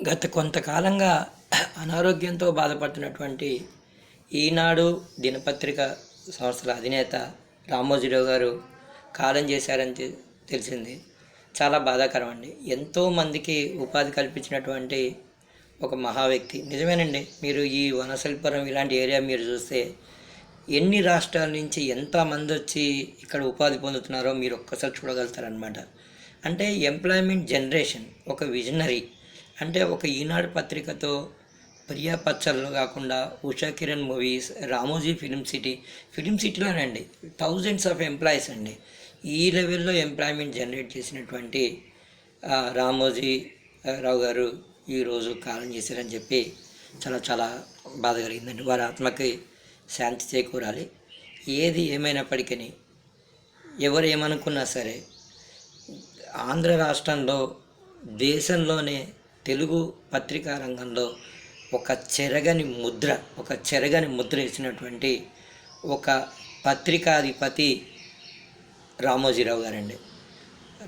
గత కొంతకాలంగా అనారోగ్యంతో బాధపడుతున్నటువంటి ఈనాడు దినపత్రిక సంస్థల అధినేత రామోజీరావు గారు కాలం చేశారని తెలిసింది. చాలా బాధాకరం అండి. ఎంతోమందికి ఉపాధి కల్పించినటువంటి ఒక మహా వ్యక్తి. నిజమేనండి. మీరు ఈ వనసలిపురం ఇలాంటి ఏరియా మీరు చూస్తే ఎన్ని రాష్ట్రాల నుంచి ఎంతమంది వచ్చి ఇక్కడ ఉపాధి పొందుతున్నారో మీరు ఒక్కసారి చూడగలుగుతారనమాట. అంటే ఎంప్లాయ్మెంట్ జనరేషన్, ఒక విజనరీ. అంటే ఒక ఈనాడు పత్రికతో ప్రియా పచ్చళ్ళు కాకుండా ఉషా కిరణ్ మూవీస్, రామోజీ ఫిలిం సిటీలోనండి థౌజండ్స్ ఆఫ్ ఎంప్లాయీస్ అండి. ఈ లెవెల్లో ఎంప్లాయ్మెంట్ జనరేట్ చేసినటువంటి రామోజీ రావు గారు ఈరోజు కాలం చేశారని చెప్పి చాలా చాలా బాధ కలిగిందండి. వారి ఆత్మకి శాంతి చేకూరాలి. ఏది ఏమైనప్పటికీ ఎవరు ఏమనుకున్నా సరే ఆంధ్ర రాష్ట్రంలో, దేశంలోనే తెలుగు పత్రికా రంగంలో ఒక చెరగని ముద్ర వేసినటువంటి ఒక పత్రికాధిపతి రామోజీరావు గారండి.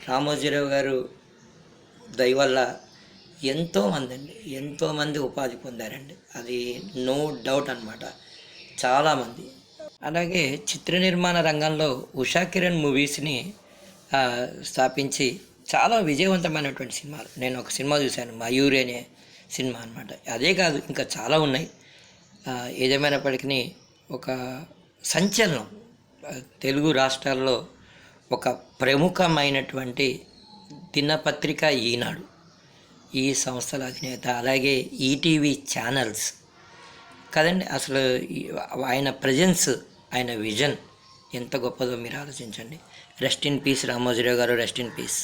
రామోజీరావు గారు దయ వల్ల ఎంతోమంది ఉపాధి పొందారండి. అది నో డౌట్ అనమాట, చాలామంది. అలాగే చిత్ర నిర్మాణ రంగంలో ఉషా కిరణ్ మూవీస్ని స్థాపించి చాలా విజయవంతమైనటువంటి సినిమాలు. నేను ఒక సినిమా చూశాను, మయూరి అనే సినిమా అనమాట. అదే కాదు, ఇంకా చాలా ఉన్నాయి. ఏదేమైనప్పటికీ ఒక సంచలనం తెలుగు రాష్ట్రాల్లో ఒక ప్రముఖమైనటువంటి దినపత్రిక ఈనాడు, ఈ సంస్థల అధినేత. అలాగే ఈటీవీ ఛానల్స్ కదండి. అసలు ఆయన ప్రజెన్స్, ఆయన విజన్ ఎంత గొప్పదో మీరు ఆలోచించండి. రెస్ట్ ఇన్ పీస్ రామోజీరావు గారు, రెస్ట్ ఇన్ పీస్.